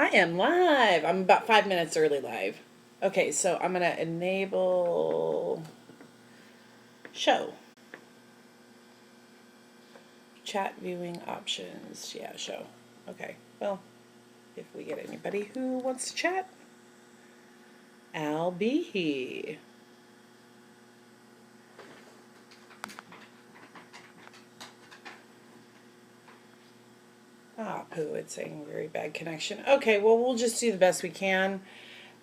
I am live. I'm about 5 minutes early live. Okay, so I'm going to enable show. Chat viewing options. Yeah, show. Okay, well, if we get anybody who wants to chat, I'll be here. Ah, poo, it's saying very bad connection. Okay, well, we'll just do the best we can.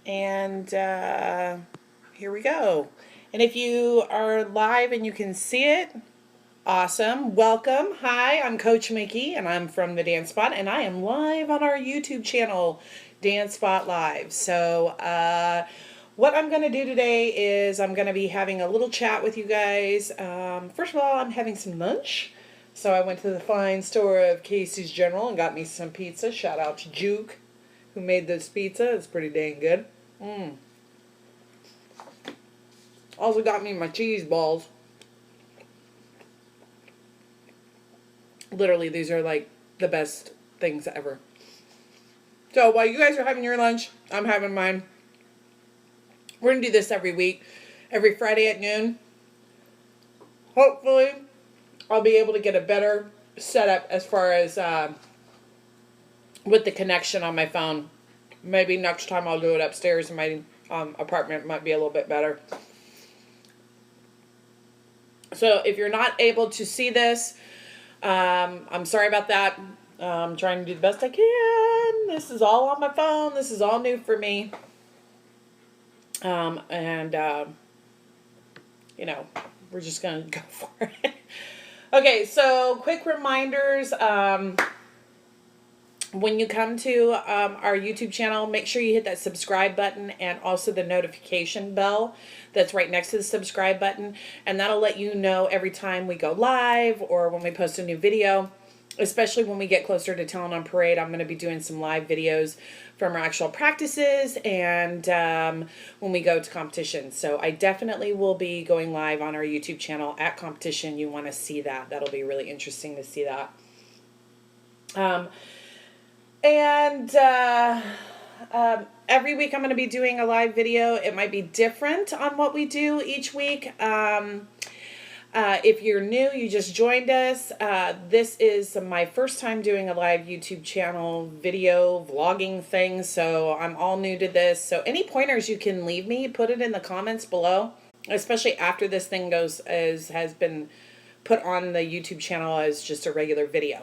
And here we go. And if you are live and you can see it, awesome. Welcome. Hi, I'm Coach Mickey, and I'm from the Dance Spot, and I am live on our YouTube channel, Dance Spot Live. So, what I'm going to do today is I'm going to be having a little chat with you guys. First of all, I'm having some lunch. So I went to the fine store of Casey's General and got me some pizza. Shout out to Juke, who made this pizza. It's pretty dang good. Also got me my cheese balls. Literally, these are like the best things ever. So while you guys are having your lunch, I'm having mine. We're going to do this every week, every Friday at noon. Hopefully, I'll be able to get a better setup as far as with the connection on my phone. Maybe next time I'll do it upstairs in my apartment. Might be a little bit better. So if you're not able to see this, I'm sorry about that. I'm trying to do the best I can. This is all on my phone. This is all new for me. You know, we're just going to go for it. Okay, so quick reminders. When you come to our YouTube channel, make sure you hit that subscribe button and also the notification bell that's right next to the subscribe button. And that'll let you know every time we go live or when we post a new video. Especially when we get closer to Talent on Parade, I'm going to be doing some live videos from our actual practices and when we go to competition. So I definitely will be going live on our YouTube channel at competition. You want to see that. That'll be really interesting to see that. Every week I'm going to be doing a live video. It might be different on what we do each week. If you're new, you just joined us, this is my first time doing a live YouTube channel video vlogging thing, so I'm all new to this. So any pointers you can leave me, put it in the comments below, especially after this thing has been put on the YouTube channel as just a regular video.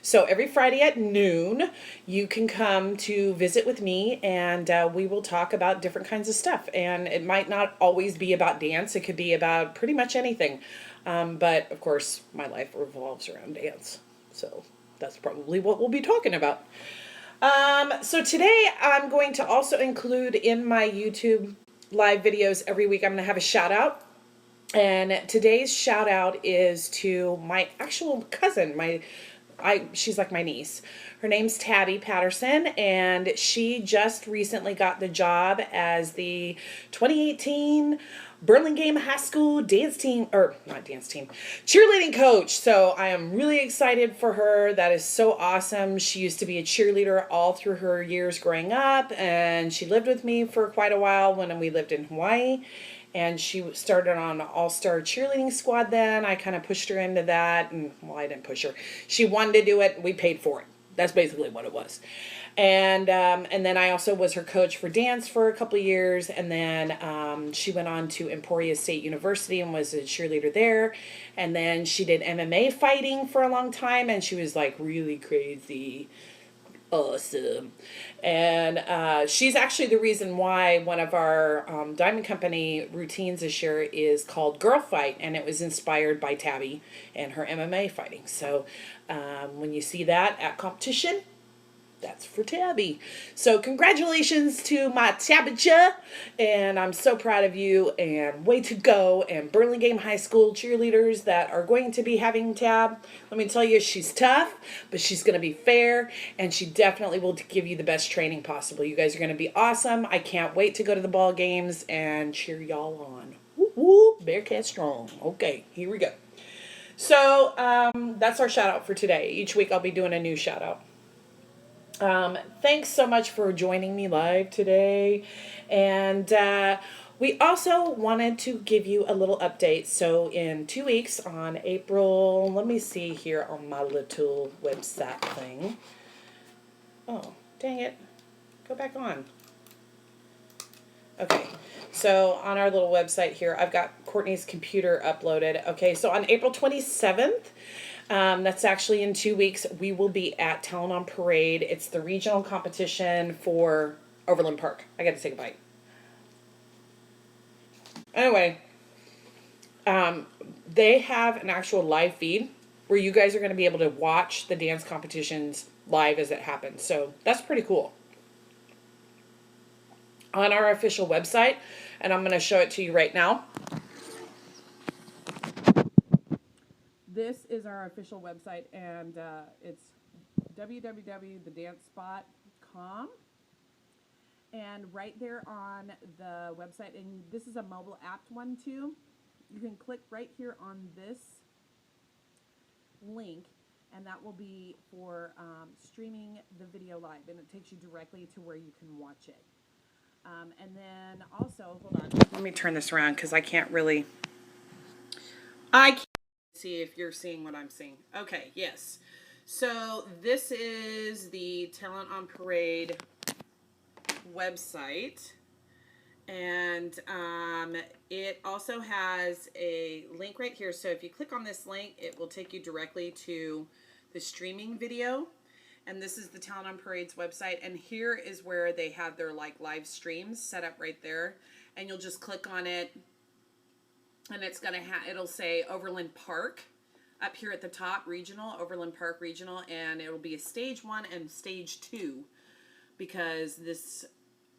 So every Friday at noon, you can come to visit with me and we will talk about different kinds of stuff. And it might not always be about dance. It could be about pretty much anything. But of course, my life revolves around dance. So that's probably what we'll be talking about. So today I'm going to also include in my YouTube live videos every week, I'm going to have a shout out. And today's shout out is to my actual cousin, she's like my niece. Her name's Tabby Patterson, and she just recently got the job as the 2018 Burlingame High School cheerleading coach. So I am really excited for her. That is so awesome. She used to be a cheerleader all through her years growing up, and she lived with me for quite a while when we lived in Hawaii. And she started on an all-star cheerleading squad then. I kind of pushed her into that. And, well, I didn't push her. She wanted to do it, and we paid for it. That's basically what it was. And then I also was her coach for dance for a couple of years. And then she went on to Emporia State University and was a cheerleader there. And then she did MMA fighting for a long time. And she was, like, really crazy. Awesome. And she's actually the reason why one of our Diamond Company routines this year is called Girl Fight, and it was inspired by Tabby and her MMA fighting. So when you see that at competition, that's for Tabby. So congratulations to my Tabitha, and I'm so proud of you, and way to go. And Burlingame High School cheerleaders that are going to be having Tab, let me tell you, she's tough, but she's going to be fair, and she definitely will give you the best training possible. You guys are going to be awesome. I can't wait to go to the ball games and cheer y'all on. Woo woo, Bearcat strong. Okay, here we go. So that's our shout out for today. Each week I'll be doing a new shout out. Thanks so much for joining me live today. And we also wanted to give you a little update. So, in 2 weeks on April, let me see here on my little website thing. Oh, dang it. Go back on. Okay. So, on our little website here, I've got Courtney's computer uploaded. Okay. So, on April 27th, that's actually in 2 weeks. We will be at Talent on Parade. It's the regional competition for Overland Park. I got to take a bite. Anyway, they have an actual live feed where you guys are going to be able to watch the dance competitions live as it happens. So that's pretty cool. On our official website, and I'm going to show it to you right now. This is our official website, and it's www.thedancespot.com. And right there on the website, and this is a mobile app one too, you can click right here on this link, and that will be for streaming the video live, and it takes you directly to where you can watch it. And then also, hold on, let me turn this around because I can't see if you're seeing what I'm seeing. Okay, yes. So this is the Talent on Parade website, and it also has a link right here. So if you click on this link, it will take you directly to the streaming video. And this is the Talent on Parade's website, and here is where they have their live streams set up right there. And you'll just click on it, and it's gonna it'll say Overland Park up here at the top, regional, Overland Park Regional, and it'll be a stage 1 and stage 2 because this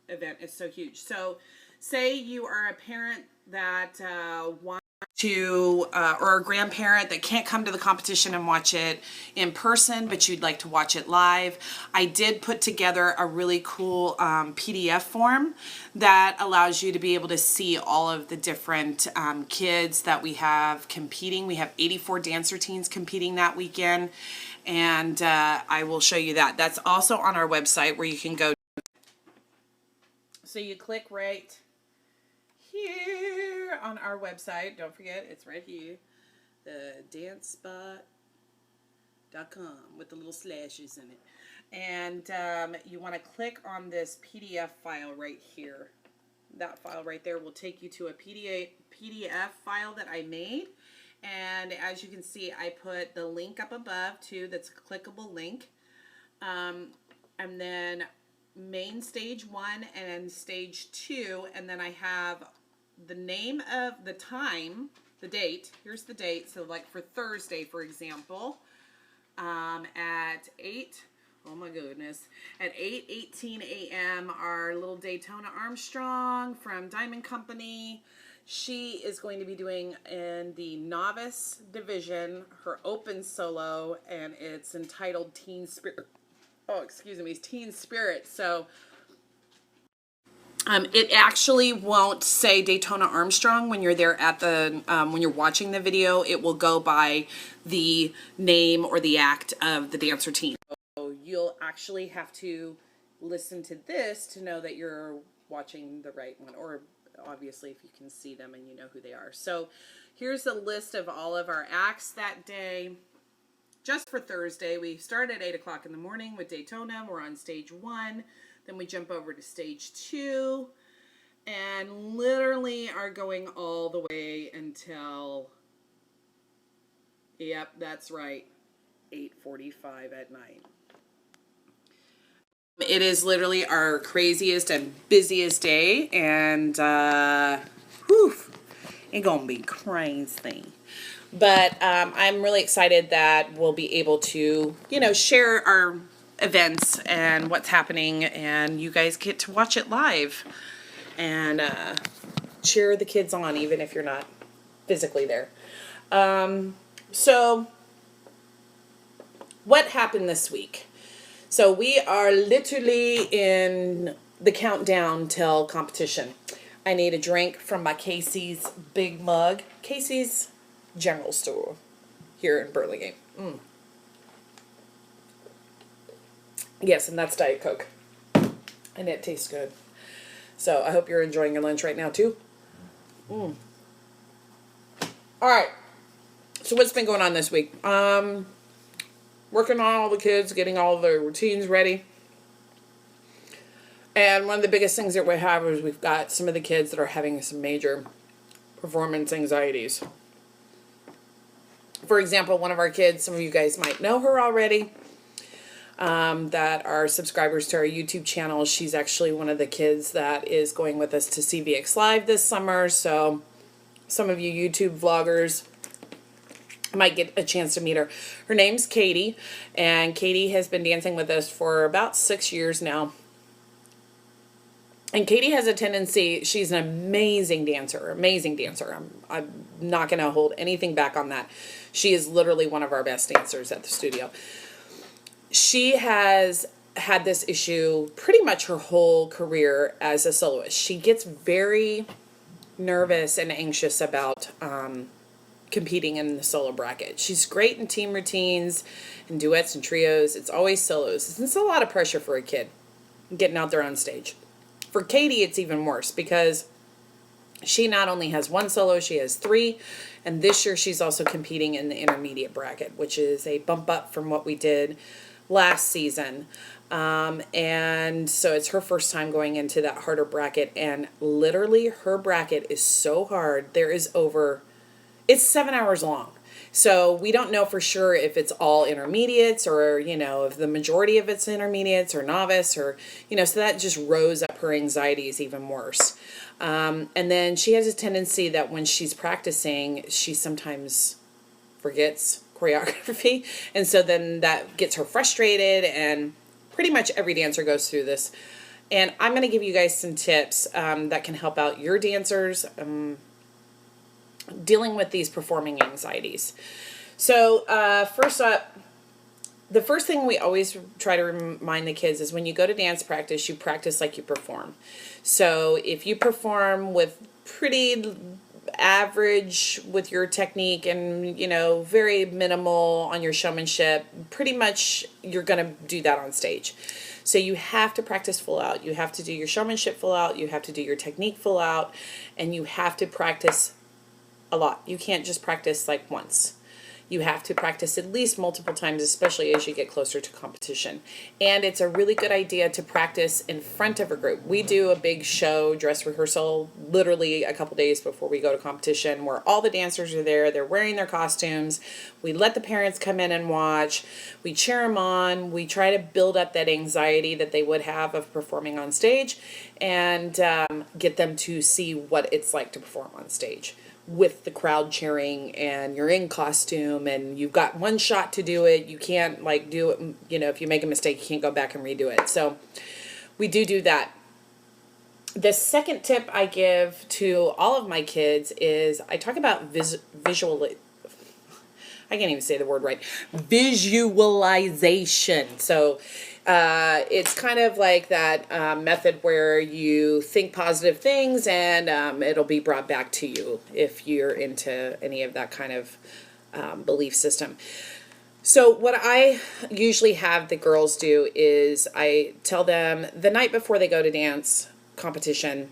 event is so huge. So say you are a parent that wants to, or a grandparent that can't come to the competition and watch it in person, but you'd like to watch it live. I did put together a really cool PDF form that allows you to be able to see all of the different kids that we have competing. We have 84 dancer teens competing that weekend, and I will show you that. That's also on our website where you can go. So you click right here on our website. Don't forget, it's right here. The dancespot.com with the little slashes in it. And you want to click on this PDF file right here. That file right there will take you to a PDF file that I made. And as you can see, I put the link up above too. That's a clickable link. And then main stage 1 and stage 2, and then I have the name of the time, the date. Here's the date. So like for Thursday, for example, at 8, oh my goodness, at 8:18 a.m. our little Daytona Armstrong from Diamond Company, she is going to be doing in the novice division her open solo, and it's entitled Teen Spirit. Oh, excuse me, Teen Spirit. So it actually won't say Daytona Armstrong when you're there at the, when you're watching the video. It will go by the name or the act of the dancer teen. So you'll actually have to listen to this to know that you're watching the right one, or obviously if you can see them and you know who they are. So here's a list of all of our acts that day. Just for Thursday, we start at 8 o'clock in the morning with Daytona. We're on stage 1. Then we jump over to stage 2. And literally are going all the way until, yep, that's right, 8:45 at night. It is literally our craziest and busiest day. And, whew, it's going to be crazy. But I'm really excited that we'll be able to, share our events and what's happening, and you guys get to watch it live and cheer the kids on, even if you're not physically there. So what happened this week? So we are literally in the countdown till competition. I need a drink from my Casey's big mug. Casey's General Store here in Burlingame. Yes, and that's Diet Coke. And it tastes good. So I hope you're enjoying your lunch right now too. All right. So what's been going on this week? Working on all the kids, getting all of their routines ready. And one of the biggest things that we have is we've got some of the kids that are having some major performance anxieties. For example, one of our kids, some of you guys might know her already, that are subscribers to our YouTube channel. She's actually one of the kids that is going with us to CVX Live this summer. So some of you YouTube vloggers might get a chance to meet her. Her name's Katie, and Katie has been dancing with us for about 6 years now. And Katie has a tendency, she's an amazing dancer, I'm not going to hold anything back on that. She is literally one of our best dancers at the studio. She has had this issue pretty much her whole career as a soloist. She gets very nervous and anxious about competing in the solo bracket. She's great in team routines and duets and trios. It's always solos. It's a lot of pressure for a kid getting out there on stage. For Katie, it's even worse because she not only has one solo, she has 3. And this year she's also competing in the intermediate bracket, which is a bump up from what we did last season. And so it's her first time going into that harder bracket. And literally her bracket is so hard. It's 7 hours long. So we don't know for sure if it's all intermediates or, if the majority of it's intermediates or novice or, so that just rose up her anxieties even worse. And then she has a tendency that when she's practicing, she sometimes forgets choreography. And so then that gets her frustrated, and pretty much every dancer goes through this. And I'm going to give you guys some tips that can help out your dancers dealing with these performing anxieties. So first up, the first thing we always try to remind the kids is when you go to dance practice, you practice like you perform. So if you perform with pretty average with your technique and, very minimal on your showmanship, pretty much you're going to do that on stage. So you have to practice full out. You have to do your showmanship full out. You have to do your technique full out. And you have to practice a lot. You can't just practice like once. You have to practice at least multiple times, especially as you get closer to competition. And it's a really good idea to practice in front of a group. We do a big show, dress rehearsal, literally a couple days before we go to competition, where all the dancers are there. They're wearing their costumes. We let the parents come in and watch. We cheer them on. We try to build up that anxiety that they would have of performing on stage, and get them to see what it's like to perform on stage with the crowd cheering, and you're in costume and you've got one shot to do it. You can't do it, if you make a mistake, you can't go back and redo it. So we do that. The second tip I give to all of my kids is I talk about visual. I can't even say the word right. Visualization. So it's kind of like that method where you think positive things and it'll be brought back to you if you're into any of that kind of belief system. So what I usually have the girls do is I tell them the night before they go to dance competition,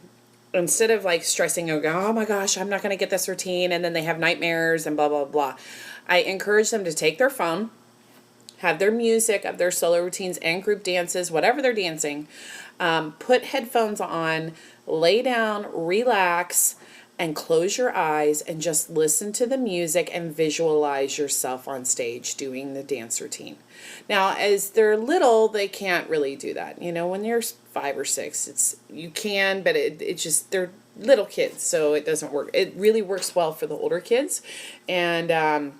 instead of stressing and going, oh my gosh, I'm not going to get this routine, and then they have nightmares and blah, blah, blah. I encourage them to take their phone, have their music of their solo routines and group dances, whatever they're dancing, put headphones on, lay down, relax, and close your eyes and just listen to the music and visualize yourself on stage doing the dance routine. Now, as they're little, they can't really do that. When they're 5 or 6, you can, but it's just, they're little kids, so it doesn't work. It really works well for the older kids. And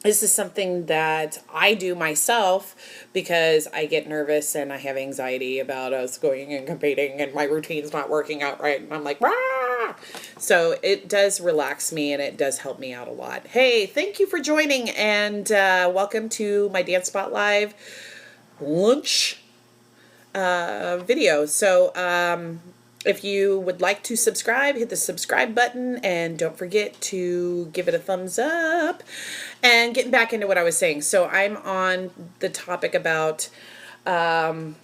this is something that I do myself because I get nervous and I have anxiety about us going and competing and my routine's not working out right. And I'm like, rah! So it does relax me and it does help me out a lot. Hey, thank you for joining, and welcome to my Dance Spot Live lunch video. So if you would like to subscribe, hit the subscribe button, and don't forget to give it a thumbs up. And getting back into what I was saying. So I'm on the topic about What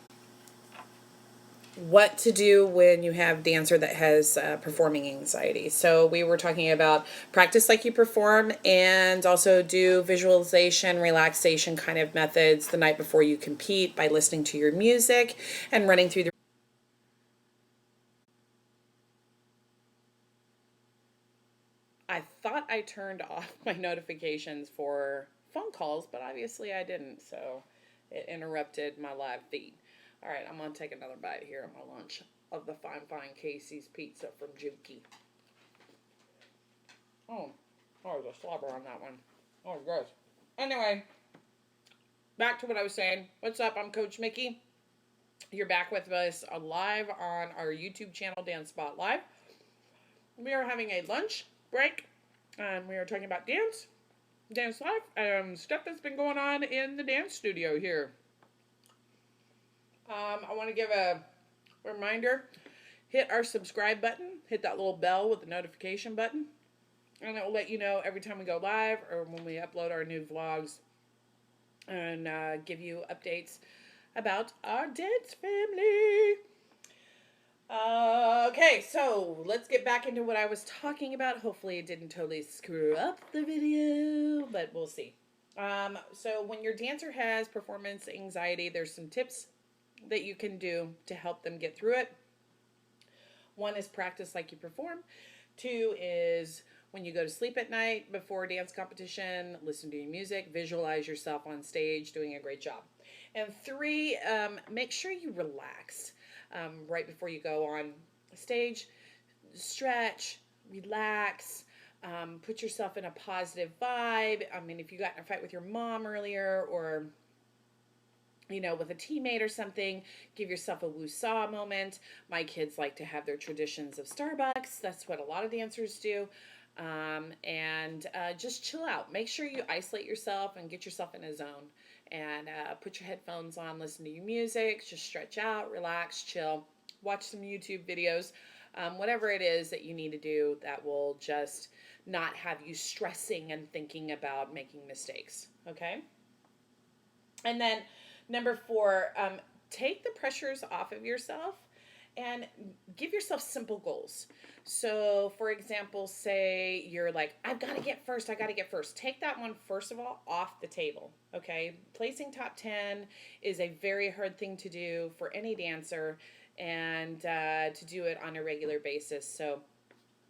to do when you have dancer that has performing anxiety. So we were talking about practice like you perform, and also do visualization, relaxation kind of methods the night before you compete by listening to your music and running through the. I thought I turned off my notifications for phone calls, but obviously I didn't, so it interrupted my live feed. All right, I'm gonna take another bite here on my lunch of the fine Casey's pizza from Juki. Oh, oh, there's a slobber on that one. Oh, gross. Anyway, back to what I was saying. What's up? I'm Coach Mickey. You're back with us live on our YouTube channel, Dance Spot Live. We are having a lunch break, and we are talking about dance live, stuff that's been going on in the dance studio here. I want to give a reminder. Hit our subscribe button. Hit that little bell with the notification button. And it will let you know every time we go live or when we upload our new vlogs, and give you updates about our dance family. Okay, so let's get back into what I was talking about. Hopefully it didn't totally screw up the video, but we'll see. So when your dancer has performance anxiety, there's some tips that you can do to help them get through it. One is practice like you perform. Two is when you go to sleep at night before a dance competition, listen to your music, visualize yourself on stage doing a great job. And three, make sure you relax right before you go on stage. Stretch, relax, put yourself in a positive vibe. I mean, if you got in a fight with your mom earlier, or with a teammate or something, give yourself a woo-saw moment. My kids like to have their traditions of Starbucks. That's what a lot of dancers do. And just chill out. Make sure you isolate yourself and get yourself in a zone. And put your headphones on, listen to your music, just stretch out, relax, chill, watch some YouTube videos. Whatever it is that you need to do that will just not have you stressing and thinking about making mistakes. Okay? And then number 4, take the pressures off of yourself and give yourself simple goals. So, for example, say you're like, I've got to get first. I got to get first. Take that one, first of all, off the table. Okay. Placing top 10 is a very hard thing to do for any dancer, and to do it on a regular basis. So,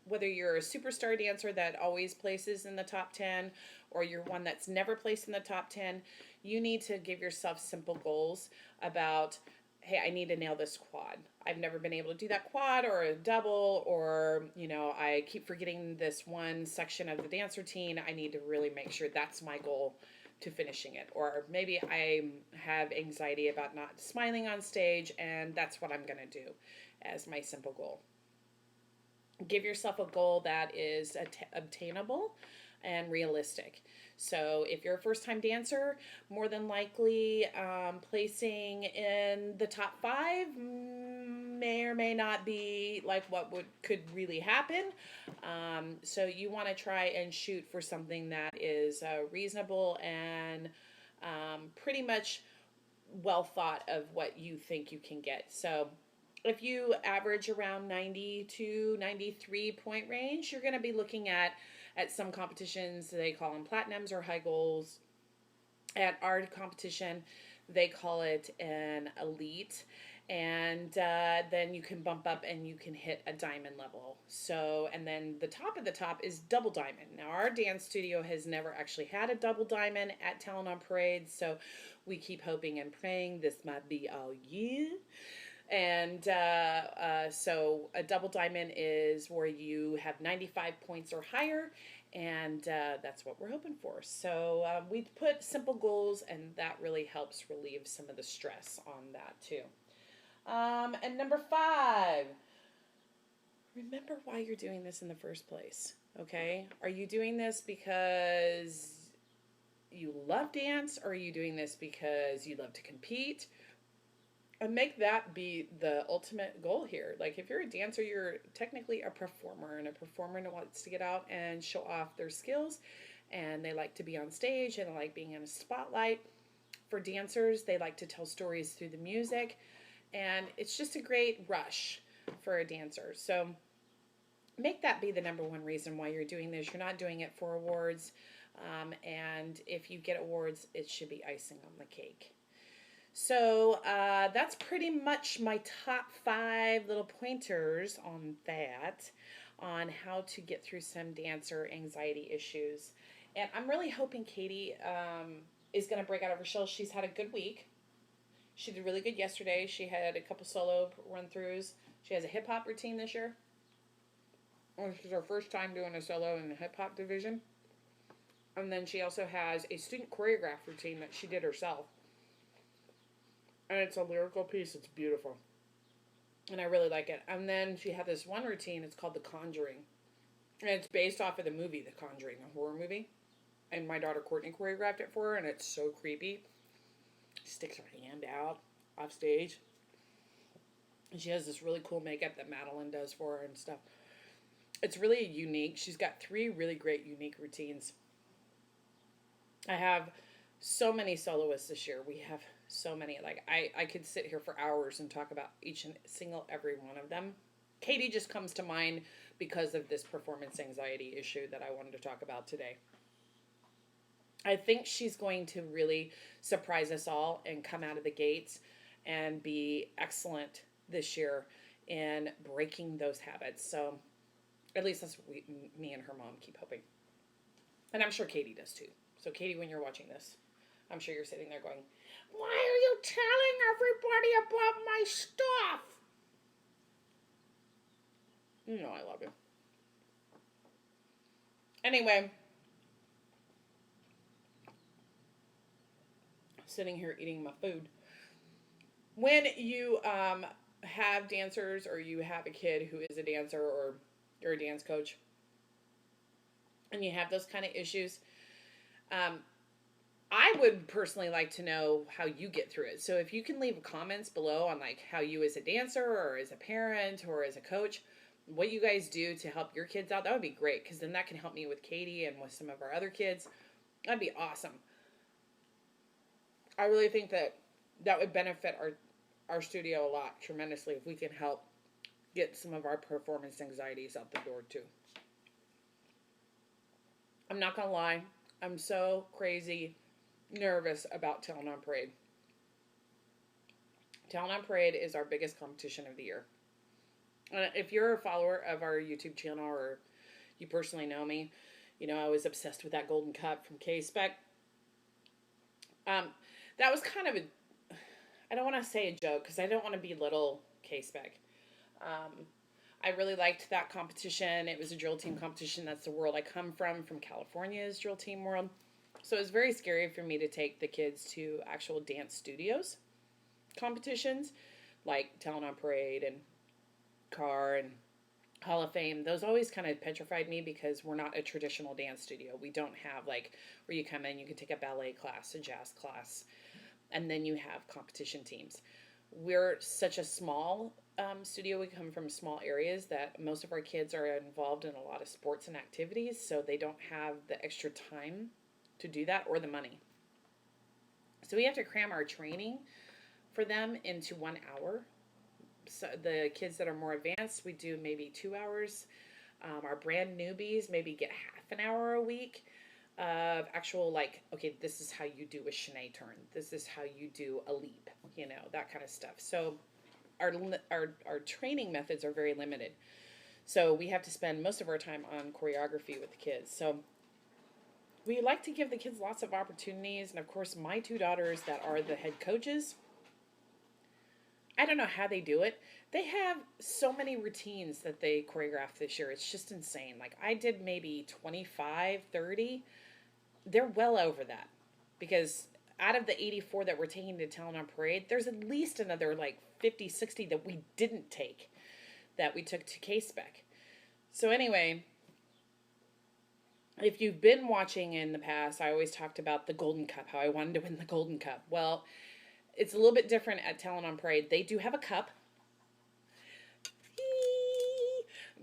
whether you're a superstar dancer that always places in the top 10, or you're one that's never placed in the top 10, you need to give yourself simple goals about, hey, I need to nail this quad. I've never been able to do that quad or a double, or, I keep forgetting this one section of the dance routine. I need to really make sure that's my goal to finishing it. Or maybe I have anxiety about not smiling on stage, and that's what I'm going to do as my simple goal. Give yourself a goal that is obtainable and realistic. So if you're a first-time dancer, more than likely placing in the top 5 may or may not be like what could really happen. So you want to try and shoot for something that is reasonable and pretty much well thought of what you think you can get. So if you average around 90 to 93 point range, you're going to be looking at some competitions, they call them platinums or high goals. At our competition, they call it an elite. And then you can bump up and you can hit a diamond level. So, and then the top of the top is double diamond. Now, our dance studio has never actually had a double diamond at Talent on Parade, so we keep hoping and praying this might be all year. And so a double diamond is where you have 95 points or higher, and that's what we're hoping for. So we put simple goals, and that really helps relieve some of the stress on that too. And number 5, remember why you're doing this in the first place, okay? Are you doing this because you love dance, or are you doing this because you love to compete? And make that be the ultimate goal here. Like, if you're a dancer, you're technically a performer, and a performer wants to get out and show off their skills, and they like to be on stage, and they like being in a spotlight. for dancers. They like to tell stories through the music, and it's just a great rush for a dancer. So make that be the number one reason why you're doing this. You're not doing it for awards. And if you get awards, it should be icing on the cake. So that's pretty much my top 5 little pointers on that, on how to get through some dancer anxiety issues. And I'm really hoping Katie is going to break out of her shell. She's had a good week. She did really good yesterday. She had a couple solo run-throughs. She has a hip-hop routine this year. This is her first time doing a solo in the hip-hop division. And then she also has a student choreographed routine that she did herself. And it's a lyrical piece. It's beautiful. And I really like it. And then she had this one routine. It's called The Conjuring. And it's based off of the movie The Conjuring, a horror movie. And my daughter Courtney choreographed it for her. And it's so creepy. She sticks her hand out off stage. And she has this really cool makeup that Madeline does for her and stuff. It's really unique. She's got 3 really great unique routines. I have so many soloists this year. We have so many. Like, I could sit here for hours and talk about each and every one of them. Katie just comes to mind because of this performance anxiety issue that I wanted to talk about today. I think she's going to really surprise us all and come out of the gates and be excellent this year in breaking those habits. So at least that's what me and her mom keep hoping. And I'm sure Katie does too. So Katie, when you're watching this, I'm sure you're sitting there going, why are you telling everybody about my stuff? You know I love you. Anyway, sitting here eating my food. When you have dancers, or you have a kid who is a dancer, or you're a dance coach, and you have those kind of issues, I would personally like to know how you get through it. So if you can leave comments below on like how you as a dancer or as a parent or as a coach, what you guys do to help your kids out, that would be great, because then that can help me with Katie and with some of our other kids. That'd be awesome. I really think that would benefit our studio a lot, tremendously, if we can help get some of our performance anxieties out the door too. I'm not gonna lie, I'm so crazy nervous about Talent on Parade. Talent on Parade is our biggest competition of the year. If you're a follower of our YouTube channel, or you personally know me, you know I was obsessed with that golden cup from K-Spec. That was kind of I don't want to say a joke, because I don't want to belittle K-Spec. I really liked that competition. It was a drill team competition. That's the world I come from California's drill team world. So it was very scary for me to take the kids to actual dance studios competitions, like Talent on Parade and CAR and Hall of Fame. Those always kind of petrified me, because we're not a traditional dance studio. We don't have like where you come in, you can take a ballet class, a jazz class, and then you have competition teams. We're such a small studio. We come from small areas that most of our kids are involved in a lot of sports and activities, so they don't have the extra time to do that, or the money. So we have to cram our training for them into 1 hour. So the kids that are more advanced, we do maybe 2 hours. Our brand newbies maybe get half an hour a week of actual, like, okay, this is how you do a chaîné turn. This is how you do a leap, you know, that kind of stuff. So our training methods are very limited. So we have to spend most of our time on choreography with the kids. So we like to give the kids lots of opportunities. And of course, my 2 daughters that are the head coaches, I don't know how they do it. They have so many routines that they choreographed this year. It's just insane. Like, I did maybe 25, 30. They're well over that, because out of the 84 that we're taking to Talent on Parade, there's at least another like 50, 60 that we didn't take, that we took to K-Spec. So anyway, if you've been watching in the past, I always talked about the Golden Cup, how I wanted to win the Golden Cup. Well, it's a little bit different at Talent on Parade. They do have a cup,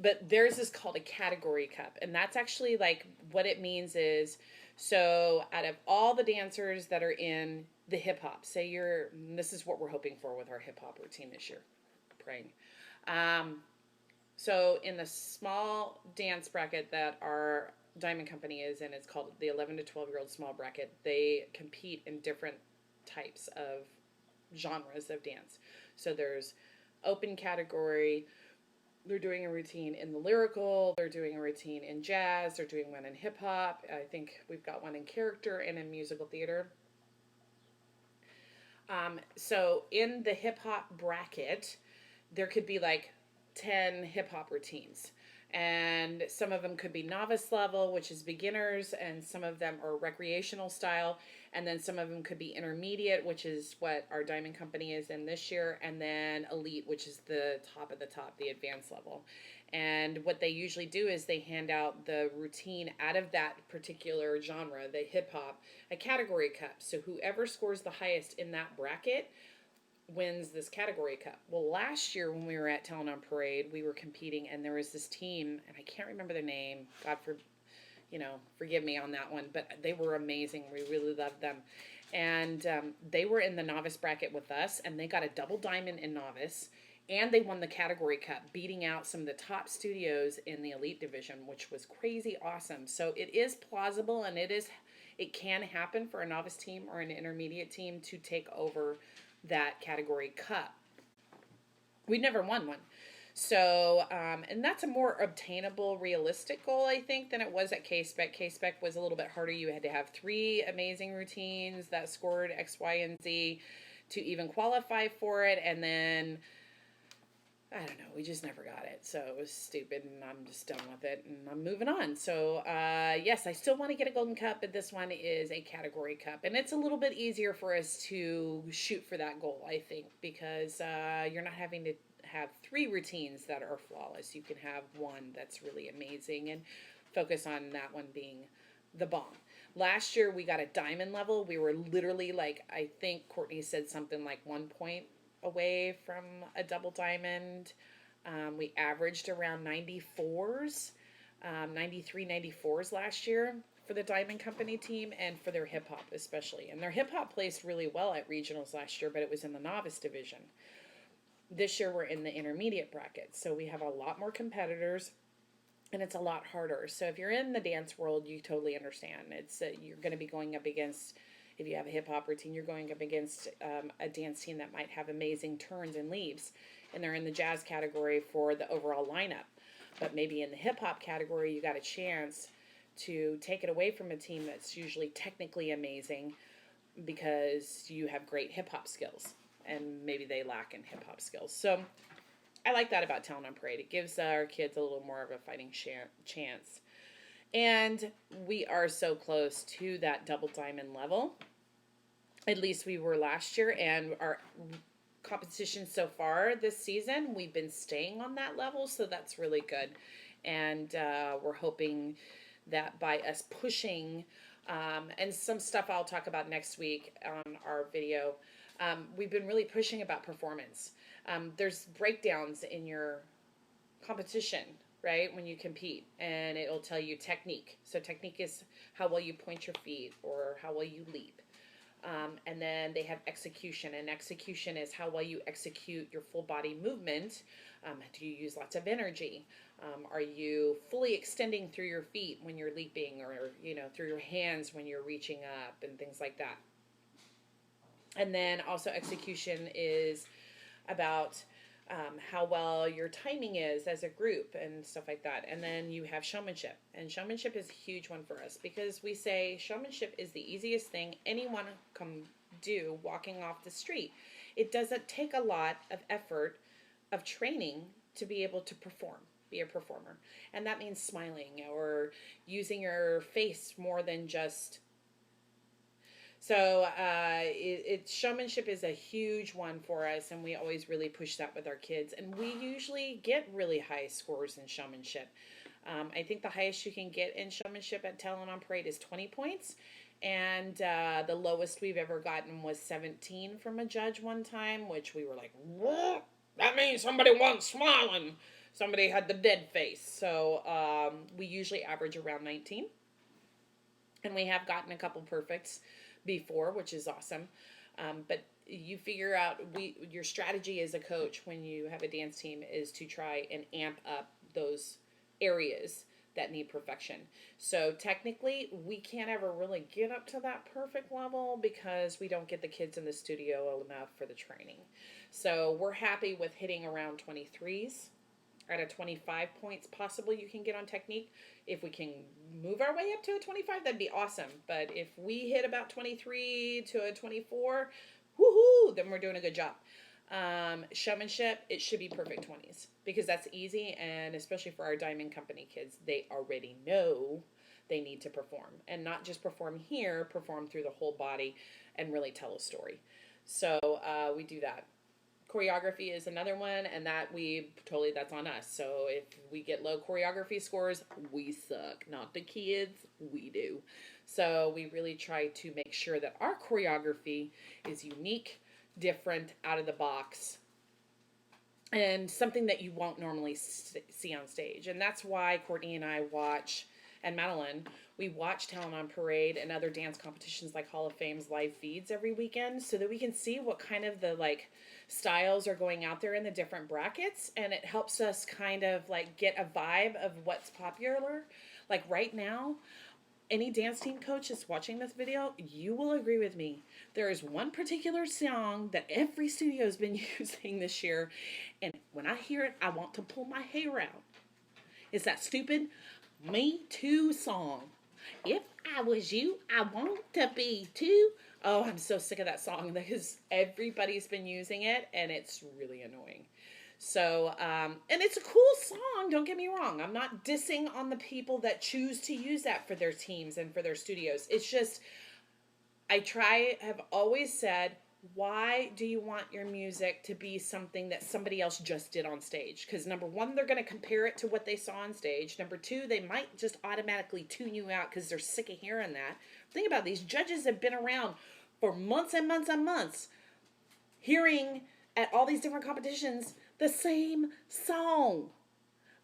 but theirs is called a category cup. And that's actually like, what it means is, so out of all the dancers that are in the hip hop. This is what we're hoping for with our hip hop routine this year. Praying. So in the small dance bracket that our Diamond Company is in, it's called the 11 to 12-year-old small bracket. They compete in different types of genres of dance. So there's open category. They're doing a routine in the lyrical. They're doing a routine in jazz. They're doing one in hip hop. I think we've got one in character and in musical theater. So in the hip hop bracket, there could be like 10 hip hop routines. And some of them could be novice level, which is beginners, and some of them are recreational style. And then some of them could be intermediate, which is what our Diamond Company is in this year. And then elite, which is the top of the top, the advanced level. And what they usually do is they hand out the routine out of that particular genre, the hip hop, a category cup. So whoever scores the highest in that bracket wins this category cup. Well, last year when we were at Town on Parade, we were competing, and there was this team, and I can't remember their name. God forgive me on that one, but they were amazing. We really loved them. And they were in the novice bracket with us, and they got a double diamond in novice, and they won the category cup, beating out some of the top studios in the elite division, which was crazy awesome. So it is plausible, and it can happen for a novice team or an intermediate team to take over that category cup. We never won one. So, and that's a more obtainable, realistic goal, I think, than it was at K-Spec. K-Spec was a little bit harder. You had to have 3 amazing routines that scored X, Y, and Z to even qualify for it. And then, I don't know, we just never got it. So it was stupid, and I'm just done with it, and I'm moving on. So, yes, I still want to get a golden cup, but this one is a category cup. And it's a little bit easier for us to shoot for that goal, I think, because you're not having to have 3 routines that are flawless. You can have one that's really amazing and focus on that one being the bomb. Last year, we got a diamond level. We were literally like, I think Courtney said something like 1 point away from a double diamond. We averaged around 94s, 93, 94s last year for the Diamond Company team and for their hip hop especially. And their hip hop placed really well at regionals last year, but it was in the novice division. This year we're in the intermediate bracket, so we have a lot more competitors, and it's a lot harder. So if you're in the dance world, you totally understand. It's you're going to be going up against, if you have a hip hop routine, you're going up against a dance team that might have amazing turns and leaves, and they're in the jazz category for the overall lineup. But maybe in the hip hop category, you got a chance to take it away from a team that's usually technically amazing because you have great hip hop skills, and maybe they lack in hip hop skills. So I like that about Talent on Parade. It gives our kids a little more of a fighting chance. And we are so close to that double diamond level. At least we were last year, and our competition so far this season, we've been staying on that level, so that's really good. And we're hoping that by us pushing, and some stuff I'll talk about next week on our video, we've been really pushing about performance. There's breakdowns in your competition, right, when you compete, and it'll tell you technique. So technique is how well you point your feet or how well you leap. And then they have execution, and execution is how well you execute your full body movement. Do you use lots of energy? Are you fully extending through your feet when you're leaping, or through your hands when you're reaching up, and things like that. And then also execution is about how well your timing is as a group and stuff like that. And then you have showmanship. And showmanship is a huge one for us because we say showmanship is the easiest thing anyone can do walking off the street. It doesn't take a lot of effort of training to be able to perform, be a performer. And that means smiling or using your face more than just... So showmanship is a huge one for us, and we always really push that with our kids. And we usually get really high scores in showmanship. I think the highest you can get in showmanship at Talent on Parade is 20 points. And the lowest we've ever gotten was 17 from a judge one time, which we were like, what? That means somebody wasn't smiling. Somebody had the dead face. So we usually average around 19. And we have gotten a couple perfects before, which is awesome. But you figure out your strategy as a coach when you have a dance team is to try and amp up those areas that need perfection. So technically, we can't ever really get up to that perfect level because we don't get the kids in the studio enough for the training. So we're happy with hitting around 23s. At a 25 points, possibly you can get on technique. If we can move our way up to a 25, that'd be awesome. But if we hit about 23 to a 24, woohoo, then we're doing a good job. Showmanship, it should be perfect 20s because that's easy, and especially for our Diamond Company kids, they already know they need to perform, and not just perform here, perform through the whole body and really tell a story. So we do that. Choreography is another one, and that's on us. So if we get low choreography scores, we suck. Not the kids, we do. So we really try to make sure that our choreography is unique, different, out of the box, and something that you won't normally see on stage. And that's why Courtney and I watch, and Madeline, we watch Talent on Parade and other dance competitions like Hall of Fame's live feeds every weekend so that we can see what kind of the styles are going out there in the different brackets, and it helps us kind of get a vibe of what's popular. Like right now, any dance team coach that's watching this video, you will agree with me. There is one particular song that every studio has been using this year, and when I hear it, I want to pull my hair out. It's that stupid Me Too song. If I was you, I want to be too. Oh, I'm so sick of that song because everybody's been using it, and it's really annoying. So, and it's a cool song, don't get me wrong. I'm not dissing on the people that choose to use that for their teams and for their studios. It's just, have always said, why do you want your music to be something that somebody else just did on stage? Because number one, they're going to compare it to what they saw on stage. Number two, they might just automatically tune you out because they're sick of hearing that. Think about it, these judges have been around for months and months and months, hearing at all these different competitions the same song.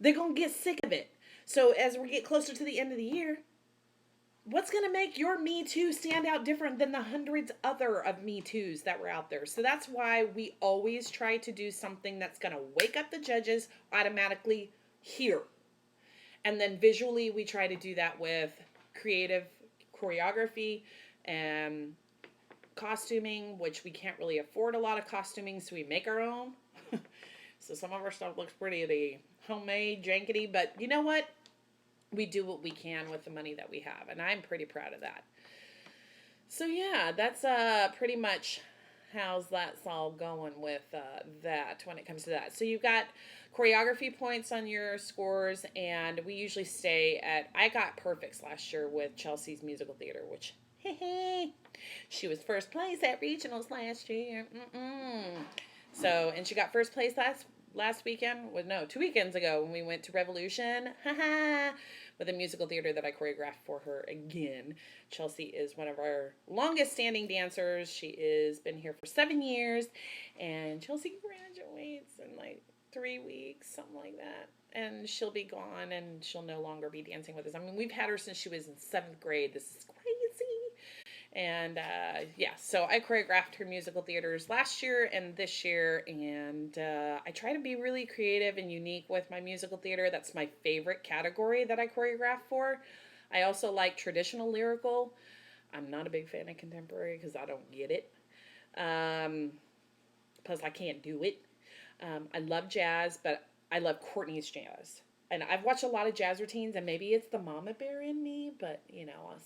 They're going to get sick of it. So as we get closer to the end of the year, what's going to make your Me Too stand out different than the hundreds other of Me Too's that were out there? So that's why we always try to do something that's going to wake up the judges automatically here. And then visually, we try to do that with creative choreography and costuming, which we can't really afford a lot of costuming, so we make our own. So some of our stuff looks pretty homemade, jankety, but you know what? We do what we can with the money that we have, and I'm pretty proud of that. So yeah, that's pretty much how's that's all going with that when it comes to that. So you've got choreography points on your scores, and we usually I got perfects last year with Chelsea's musical theater, which she was first place at regionals last year. So, and she got first place last weekend, 2 weekends ago when we went to Revolution, with a musical theater that I choreographed for her again. Chelsea is one of our longest standing dancers. She has been here for 7 years, and Chelsea graduates in 3 weeks, something like that. And she'll be gone, and she'll no longer be dancing with us. I mean, we've had her since she was in 7th grade. This is crazy. And so I choreographed her musical theaters last year and this year, and I try to be really creative and unique with my musical theater. That's my favorite category that I choreograph for. I also like traditional lyrical. I'm not a big fan of contemporary because I don't get it. Plus, I can't do it. I love jazz, but I love Courtney's jazz. And I've watched a lot of jazz routines, and maybe it's the mama bear in me, but,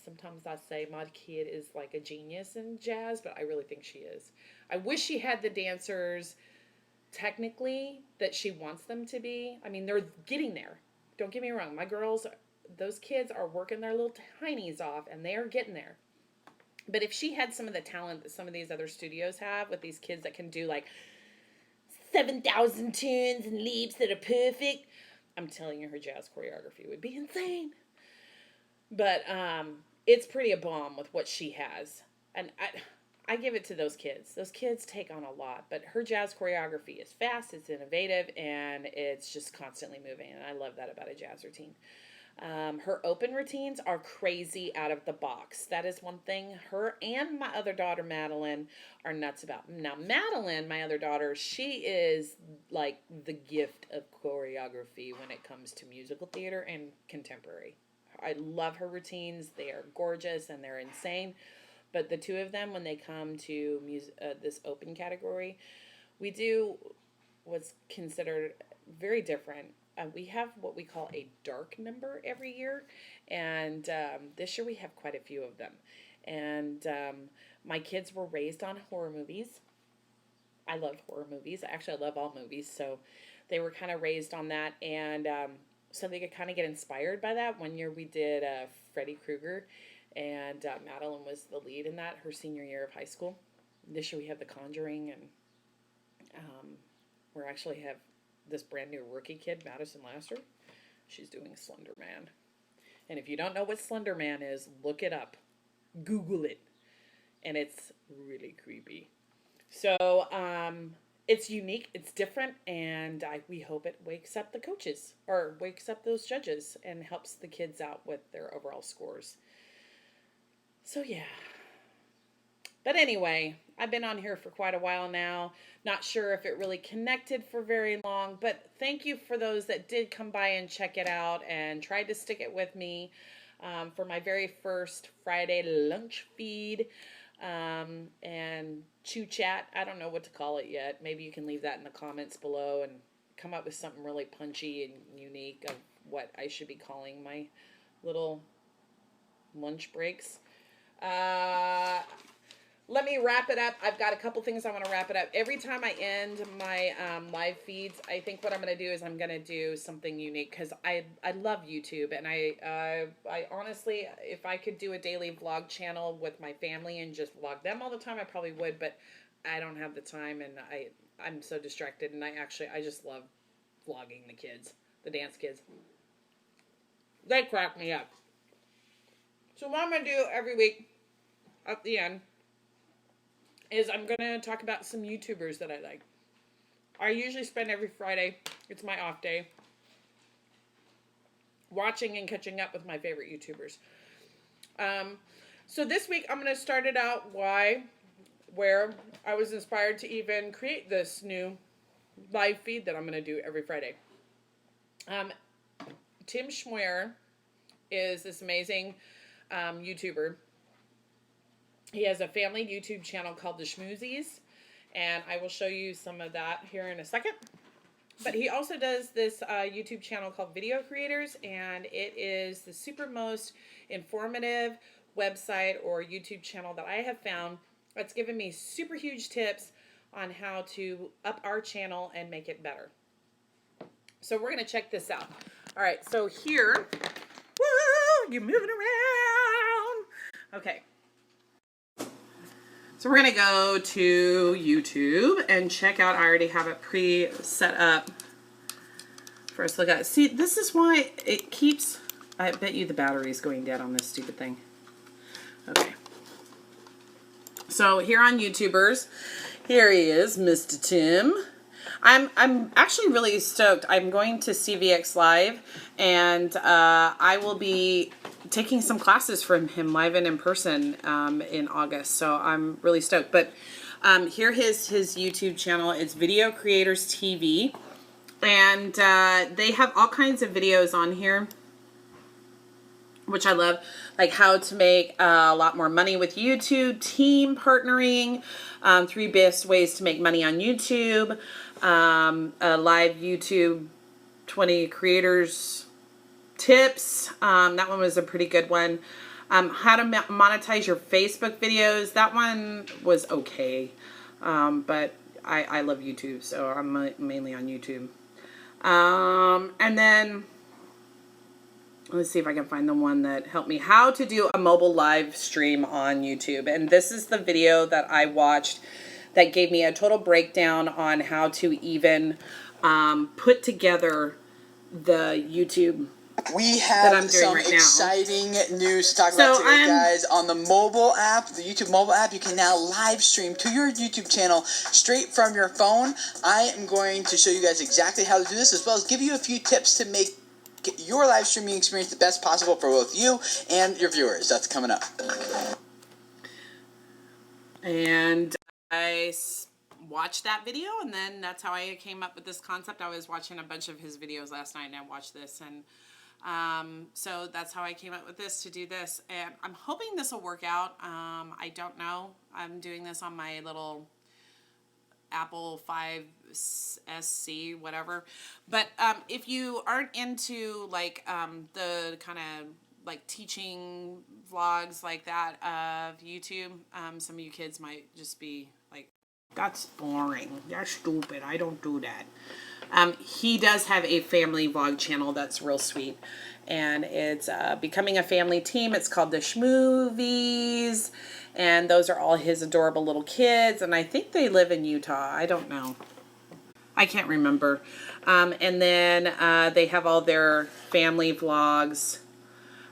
sometimes I say my kid is like a genius in jazz, but I really think she is. I wish she had the dancers, technically, that she wants them to be. I mean, they're getting there. Don't get me wrong. My girls, those kids are working their little tinies off, and they are getting there. But if she had some of the talent that some of these other studios have with these kids that can do 7,000 tunes and leaps that are perfect, I'm telling you, her jazz choreography would be insane. But it's pretty a bomb with what she has. And I give it to those kids. Those kids take on a lot. But her jazz choreography is fast, it's innovative, and it's just constantly moving. And I love that about a jazz routine. Her open routines are crazy out of the box. That is one thing her and my other daughter, Madeline, are nuts about. Now, Madeline, my other daughter, she is like the gift of choreography when it comes to musical theater and contemporary. I love her routines. They are gorgeous and they're insane. But the two of them, when they come to this open category, we do what's considered very different. We have what we call a dark number every year, and this year we have quite a few of them. And my kids were raised on horror movies. I love horror movies. Actually, I love all movies, so they were kind of raised on that, and so they could kind of get inspired by that. One year we did Freddy Krueger, and Madeline was the lead in that her senior year of high school. This year we have The Conjuring, and we actually have this brand new rookie kid, Madison Laster. She's doing Slender Man. And if you don't know what Slender Man is, look it up. Google it. And it's really creepy. So it's unique, it's different, and we hope it wakes up the coaches or wakes up those judges and helps the kids out with their overall scores. So yeah. But anyway, I've been on here for quite a while now. Not sure if it really connected for very long, but thank you for those that did come by and check it out and tried to stick it with me for my very first Friday lunch feed and chew chat. I don't know what to call it yet. Maybe you can leave that in the comments below and come up with something really punchy and unique of what I should be calling my little lunch breaks. Let me wrap it up. I've got a couple things I want to wrap it up. Every time I end my live feeds, I think what I'm going to do is I'm going to do something unique because I love YouTube. And I honestly, if I could do a daily vlog channel with my family and just vlog them all the time, I probably would. But I don't have the time and I'm so distracted. And I just love vlogging the kids, the dance kids. They crack me up. So what I'm going to do every week at the end is I'm going to talk about some YouTubers that I like. I usually spend every Friday, it's my off day, watching and catching up with my favorite YouTubers. So this week I'm going to start it out where I was inspired to even create this new live feed that I'm going to do every Friday. Tim Schmoyer is this amazing YouTuber. He has a family YouTube channel called The Schmoozies, and I will show you some of that here in a second. But he also does this YouTube channel called Video Creators, and it is the super most informative website or YouTube channel that I have found that's given me super huge tips on how to up our channel and make it better. So we're going to check this out. All right, so here, woo, you're moving around. Okay. So we're going to go to YouTube and check out, I already have it pre-set up for us to look at. See, this is why it keeps, I bet you the battery's going dead on this stupid thing. Okay. So here on YouTubers, here he is, Mr. Tim. I'm actually really stoked. I'm going to CVX Live, and I will be taking some classes from him live and in person in August. So I'm really stoked. But here is his YouTube channel. It's Video Creators TV, and they have all kinds of videos on here, which I love, like how to make a lot more money with YouTube, team partnering, 3 best ways to make money on YouTube, a live YouTube 20 creators tips. That one was a pretty good one. How to monetize your Facebook videos. That one was okay, but I love YouTube, so I'm mainly on YouTube. And then let's see if I can find the one that helped me. How to do a mobile live stream on YouTube. And this is the video that I watched that gave me a total breakdown on how to even put together the YouTube we have some right exciting news to talk about today, guys. On the mobile app, the YouTube mobile app, you can now live stream to your YouTube channel straight from your phone. I am going to show you guys exactly how to do this, as well as give you a few tips to make get your live streaming experience the best possible for both you and your viewers. That's coming up. And I watched that video, and then that's how I came up with this concept. I was watching a bunch of his videos last night, and I watched this, and so that's how I came up with this, to do this. And I'm hoping this will work out. I don't know. I'm doing this on my little Apple 5SC, whatever. But if you aren't into like the kind of like teaching vlogs like that of YouTube, some of you kids might just be like, that's boring, that's stupid, I don't do that. He does have a family vlog channel that's real sweet, and it's Becoming a Family Team. It's called The Schmovies, and those are all his adorable little kids, and I think they live in Utah. I don't know, I can't remember. And then they have all their family vlogs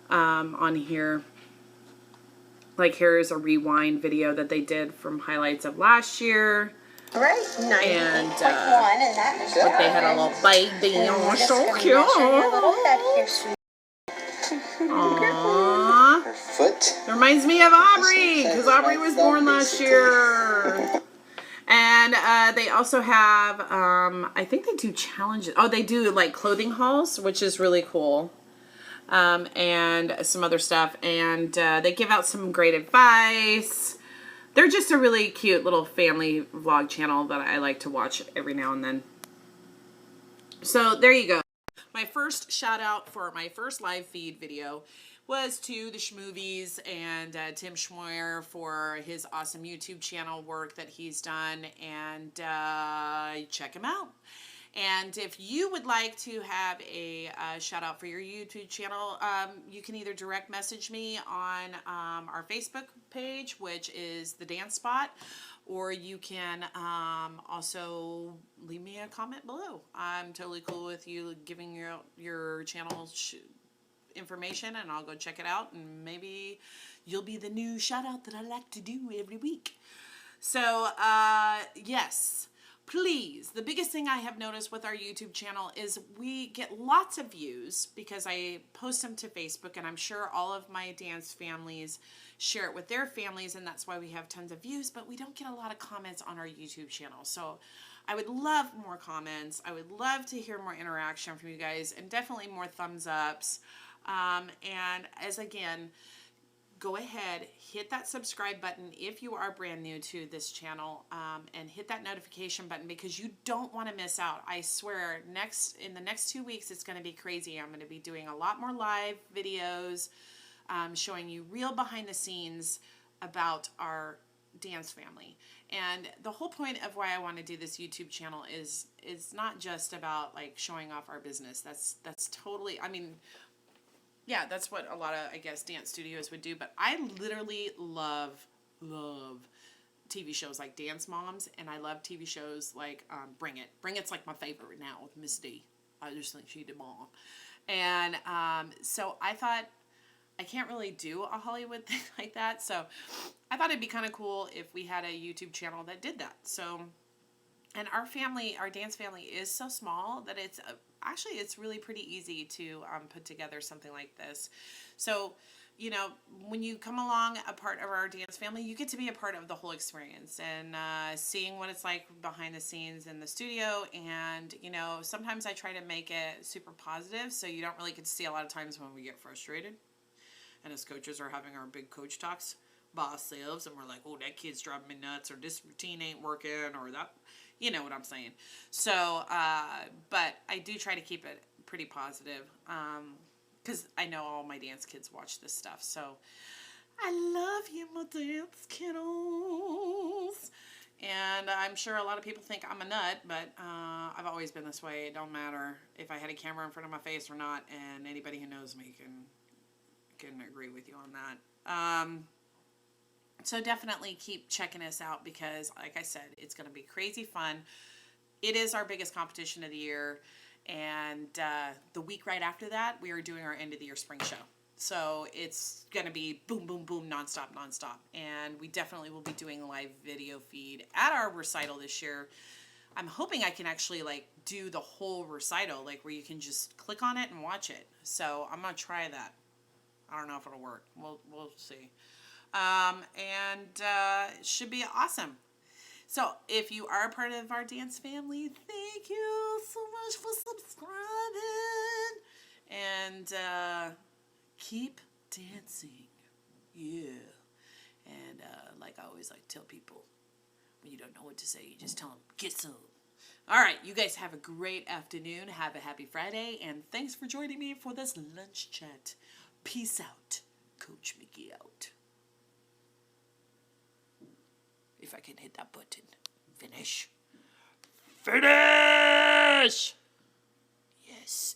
on here. Like, here's a rewind video that they did from highlights of last year. Right, 98.1, and that is but they had a little baby. Oh, so cute. Aww. Her foot. It reminds me of Aubrey, because Aubrey was born last year. And they also have, I think they do challenges. Oh, they do like clothing hauls, which is really cool. And some other stuff. And they give out some great advice. They're just a really cute little family vlog channel that I like to watch every now and then. So there you go. My first shout out for my first live feed video was to the Schmovies and Tim Schmoyer for his awesome YouTube channel work that he's done, and check him out. And if you would like to have a shout out for your YouTube channel, you can either direct message me on our Facebook page, which is The Dance Spot, or you can also leave me a comment below. I'm totally cool with you giving your channel information, and I'll go check it out, and maybe you'll be the new shout out that I like to do every week. So yes, please, the biggest thing I have noticed with our YouTube channel is we get lots of views because I post them to Facebook, and I'm sure all of my dance families share it with their families, and that's why we have tons of views, but we don't get a lot of comments on our YouTube channel. So I would love more comments. I would love to hear more interaction from you guys, and definitely more thumbs ups. And as again, go ahead, hit that subscribe button if you are brand new to this channel, and hit that notification button, because you don't want to miss out. I swear, in the next 2 weeks, it's going to be crazy. I'm going to be doing a lot more live videos, showing you real behind the scenes about our dance family. And the whole point of why I want to do this YouTube channel is not just about like showing off our business. That's totally, I mean, yeah, that's what a lot of, I guess, dance studios would do. But I literally love TV shows like Dance Moms, and I love TV shows like Bring It. Bring It's like my favorite now with Miss D. I just think she did bomb. And so I thought, I can't really do a Hollywood thing like that. So I thought it'd be kind of cool if we had a YouTube channel that did that. So, and our family, our dance family is so small that it's actually, it's really pretty easy to put together something like this. So, you know, when you come along a part of our dance family, you get to be a part of the whole experience, and seeing what it's like behind the scenes in the studio. And, you know, sometimes I try to make it super positive, so you don't really get to see a lot of times when we get frustrated. And as coaches are having our big coach talks by ourselves, and we're like, oh, that kid's driving me nuts, or this routine ain't working, or that, you know what I'm saying. So, but I do try to keep it pretty positive, because I know all my dance kids watch this stuff. So, I love you, my dance kiddos. And I'm sure a lot of people think I'm a nut, but I've always been this way. It don't matter if I had a camera in front of my face or not, and anybody who knows me can agree with you on that. So definitely keep checking us out, because like I said, it's going to be crazy fun. It is our biggest competition of the year, and the week right after that, we are doing our end of the year spring show. So it's going to be boom, boom, boom, nonstop. And we definitely will be doing a live video feed at our recital this year. I'm hoping I can actually like do the whole recital, like where you can just click on it and watch it. So I'm gonna try that. I don't know if it'll work. We'll see. It should be awesome. So if you are a part of our dance family, thank you so much for subscribing. And keep dancing. Yeah. And like I always like to tell people, when you don't know what to say, you just tell them, get some. All right, you guys have a great afternoon. Have a happy Friday. And thanks for joining me for this lunch chat. Peace out. Coach Mickey out. If I can hit that button. Finish. Finish! Yes,